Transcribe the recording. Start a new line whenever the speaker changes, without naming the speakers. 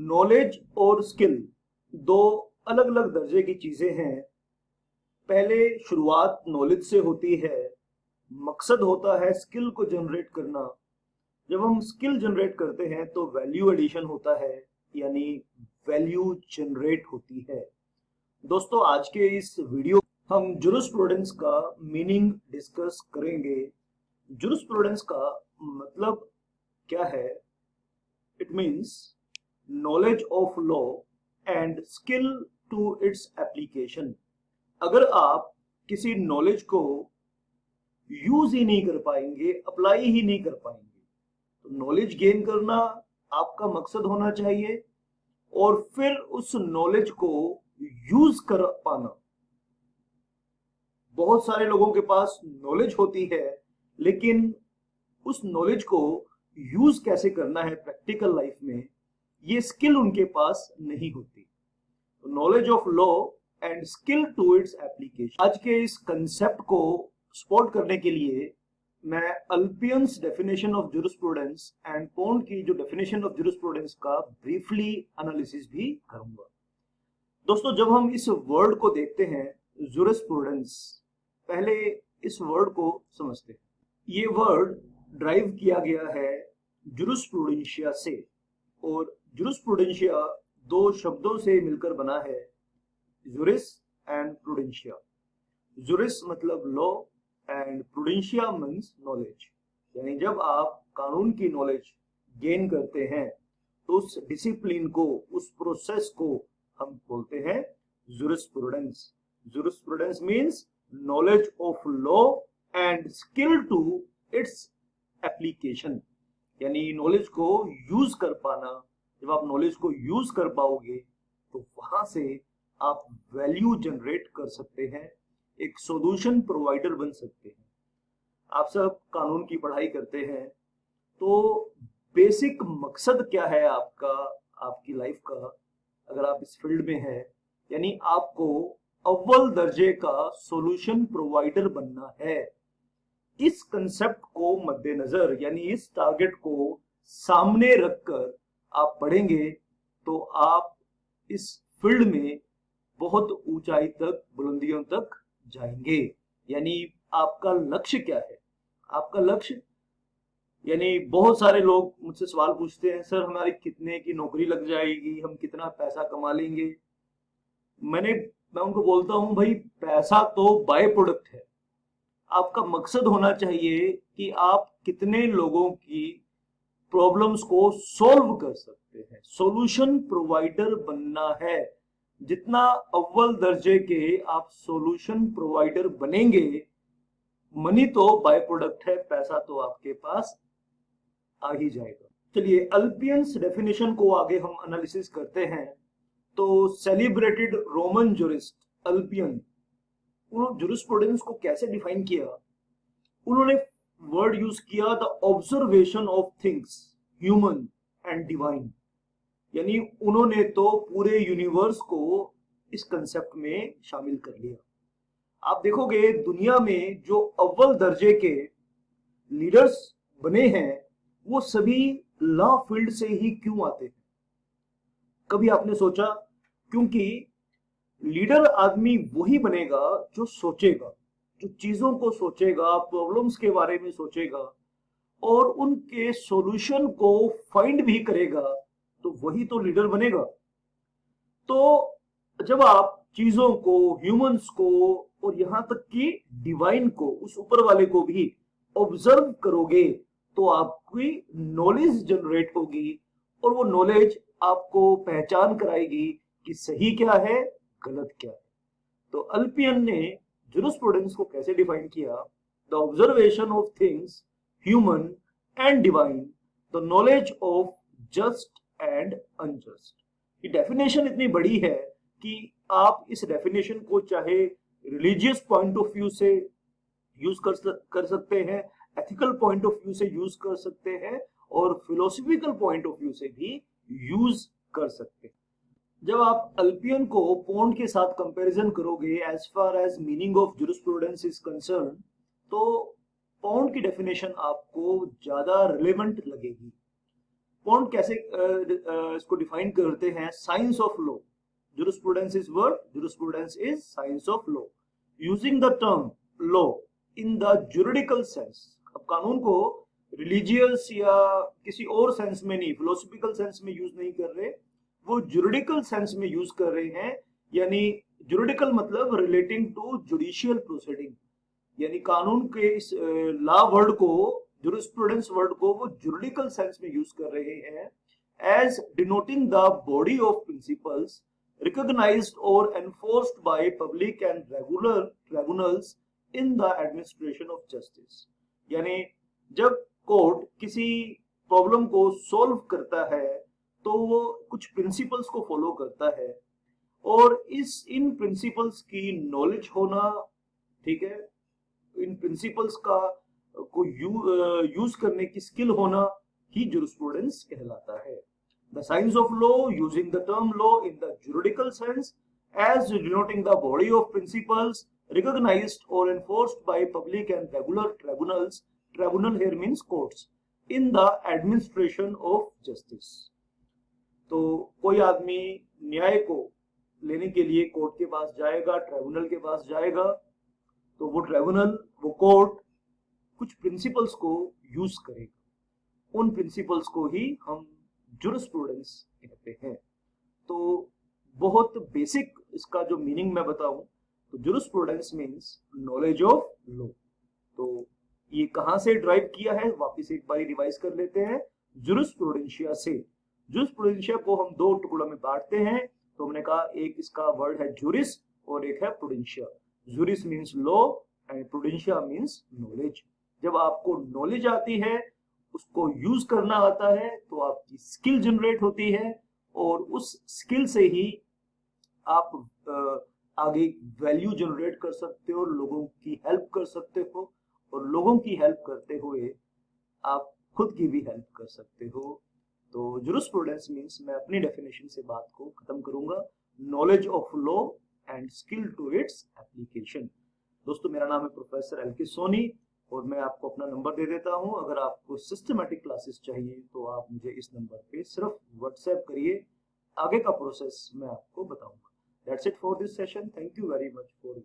Knowledge और skill दो अलग अलग दर्जे की चीजें हैं। पहले शुरुआत नॉलेज से होती है, मकसद होता है स्किल को जनरेट करना। जब हम स्किल जनरेट करते हैं तो वैल्यू एडिशन होता है, यानी वैल्यू जनरेट होती है। दोस्तों, आज के इस वीडियो हम जुरिस्प्रूडेंस का मीनिंग डिस्कस करेंगे। जुरिस्प्रूडेंस का मतलब क्या है? It means knowledge of law and skill to its application. अगर आप किसी नॉलेज को यूज ही नहीं कर पाएंगे, अप्लाई ही नहीं कर पाएंगे, तो नॉलेज गेन करना आपका मकसद होना चाहिए और फिर उस नॉलेज को यूज कर पाना। बहुत सारे लोगों के पास नॉलेज होती है, लेकिन उस नॉलेज को यूज कैसे करना है प्रैक्टिकल लाइफ में, ये स्किल उनके पास नहीं होती। तो knowledge of law and skill to its application, आज के इस कंसेप्ट को सपोर्ट करने के लिए मैं Ulpian's definition of jurisprudence and Pound की जो डेफिनेशन ऑफ जुरिस्प्रूडेंस का ब्रीफली एनालिसिस भी करूंगा। दोस्तों, जब हम इस वर्ड को देखते हैं जुरिस्प्रूडेंस, पहले इस वर्ड को समझते हैं। ये वर्ड ड्राइव किया गया है जुरिस्प्रूडेंशिया से, और जुरिस्प्रूडेंशिया दो शब्दों से मिलकर बना है, जुरिस एंड प्रूडेंशिया। जुरिस मतलब लॉ एंड प्रूडेंशिया मीन्स नॉलेज। यानी जब आप कानून की नॉलेज गेन करते हैं तो उस डिसिप्लिन को, उस प्रोसेस को हम बोलते हैं jurisprudence. Jurisprudence means knowledge of law and skill to its application, यानी नॉलेज को यूज कर पाना। जब आप नॉलेज को यूज कर पाओगे तो वहां से आप वैल्यू जनरेट कर सकते हैं, एक सॉल्यूशन प्रोवाइडर बन सकते हैं। आप सब कानून की पढ़ाई करते हैं, तो बेसिक मकसद क्या है आपका, आपकी लाइफ का, अगर आप इस फील्ड में हैं, यानी आपको अव्वल दर्जे का सॉल्यूशन प्रोवाइडर बनना है। इस कंसेप्ट को मद्देनजर, यानी इस टारगेट को सामने रखकर आप पढ़ेंगे तो आप इस फील्ड में बहुत ऊंचाई तक, बुलंदियों तक जाएंगे। यानी आपका लक्ष्य क्या है? आपका लक्ष्य, यानी बहुत सारे लोग मुझसे सवाल पूछते हैं, सर हमारी कितने की नौकरी लग जाएगी, हम कितना पैसा कमा लेंगे। मैं उनको बोलता हूं, भाई पैसा तो बाय प्रोडक्ट है। आपका मकसद होना चाहिए कि आप कितने लोगों की प्रॉब्लम्स को सॉल्व कर सकते हैं, सॉल्यूशन प्रोवाइडर बनना है। जितना अव्वल दर्जे के आप सॉल्यूशन प्रोवाइडर बनेंगे, मनी तो बाय प्रोडक्ट है, पैसा तो आपके पास आ ही जाएगा। चलिए अल्पियंस डेफिनेशन को आगे हम एनालिसिस करते हैं। तो सेलिब्रेटेड रोमन जुरिस्ट अल्पियन, उन्होंने जुरिस्प्रूडेंस को कैसे डिफाइन किया? उन्होंने वर्ड यूज किया the observation of things human and divine. यानी उन्होंने तो पूरे यूनिवर्स को इस कंसेप्ट में शामिल कर लिया। आप देखोगे दुनिया में जो अव्वल दर्जे के लीडर्स बने हैं, वो सभी लॉ फील्ड से ही क्यों आते हैं? कभी आपने सोचा? क्योंकि लीडर आदमी वही बनेगा जो सोचेगा, जो चीजों को सोचेगा, प्रॉब्लम्स के बारे में सोचेगा और उनके सॉल्यूशन को फाइंड भी करेगा, तो वही तो लीडर बनेगा। तो जब आप चीजों को, ह्यूमंस को और यहां तक कि डिवाइन को, उस ऊपर वाले को भी ऑब्जर्व करोगे, तो आपकी नॉलेज जनरेट होगी और वो नॉलेज आपको पहचान कराएगी कि सही क्या है, गलत क्या है। तो अल्पियन ने जुरिस्प्रूडेंस को कैसे डिफाइन किया? The observation of things human and divine, the knowledge of just and unjust. ये डेफिनेशन इतनी बड़ी है कि आप इस डेफिनेशन को चाहे रिलीजियस पॉइंट ऑफ व्यू से यूज कर सकते हैं, एथिकल पॉइंट ऑफ व्यू से यूज कर सकते हैं और फिलोसफिकल पॉइंट ऑफ व्यू से भी यूज कर सकते हैं। जब आप अल्पियन को पोंड के साथ कंपैरिजन करोगे as far as meaning of jurisprudence is concern, तो पोंड की डेफिनेशन आपको ज्यादा रिलेवेंट लगेगी। कौन कैसे इसको डिफाइन करते हैं? Science of law. Jurisprudence is word, jurisprudence is science of law. Using the term law in the juridical sense. अब कानून को रिलीजियस या किसी और सेंस में नहीं, फिलोसफिकल सेंस में यूज नहीं कर रहे, वो जुरिडिकल सेंस में यूज कर रहे हैं. यानी जुरिडिकल मतलब रिलेटिंग टू जुडिशियल प्रोसीडिंग, यानी कानून के इस लॉ वर्ड को, जुरिस्प्रूडेंस वर्ड को वो जुरिडिकल सेंस में यूज कर रहे हैं as denoting the body of principles recognized or enforced by public and regular tribunals in the administration of justice. यानी जब कोर्ट किसी प्रॉब्लम को सॉल्व करता है तो वो कुछ प्रिंसिपल्स को फॉलो करता है, और इन प्रिंसिपल्स की नॉलेज होना, ठीक है, इन प्रिंसिपल्स का को यूज करने की स्किल होना ही जुरिस्प्रूडेंस कहलाता है. The science of law, using the term law in the juridical sense as denoting the body of principles recognized or enforced by public and regular tribunals. Tribunal here means courts in the administration of justice. तो कोई आदमी न्याय को लेने के लिए court के पास जाएगा, ट्राइब्यूनल के पास जाएगा, तो वो ट्राइब्यूनल, वो कोर्ट कुछ प्रिंसिपल्स को यूज करेगा. उन प्रिंसिपल्स को ही हम जुरिस्प्रूडेंस कहते हैं. तो बहुत बेसिक इसका जो मीनिंग मैं बताऊं तो jurisprudence means knowledge of law. तो ये कहां से ड्राइव किया है, वापस एक बार रिवाइज कर लेते हैं. जुरिस्प्रूडेंशिया से. जुरिस्प्रूडेंशिया को हम दो टुकड़ों में बांटते हैं. तो हमने कहा एक इसका वर्ड है जुरिस और एक है prudentia. Juris means law and prudentia means knowledge. जब आपको नॉलेज आती है, उसको यूज करना आता है, तो आपकी स्किल जनरेट होती है, और उस स्किल से ही आप आगे वैल्यू जनरेट कर सकते हो, लोगों की हेल्प कर सकते हो, और लोगों की हेल्प करते हुए आप खुद की भी हेल्प कर सकते हो. तो जुरिस्प्रूडेंस मींस, मैं अपनी डेफिनेशन से बात को खत्म करूंगा, knowledge of law and skill to its application. दोस्तों, मेरा नाम है प्रोफेसर एल के सोनी, और मैं आपको अपना नंबर दे देता हूं. अगर आपको सिस्टमैटिक क्लासेस चाहिए तो आप मुझे इस नंबर पे सिर्फ व्हाट्सएप करिए, आगे का प्रोसेस मैं आपको बताऊंगा. That's it for this session. Thank you very much for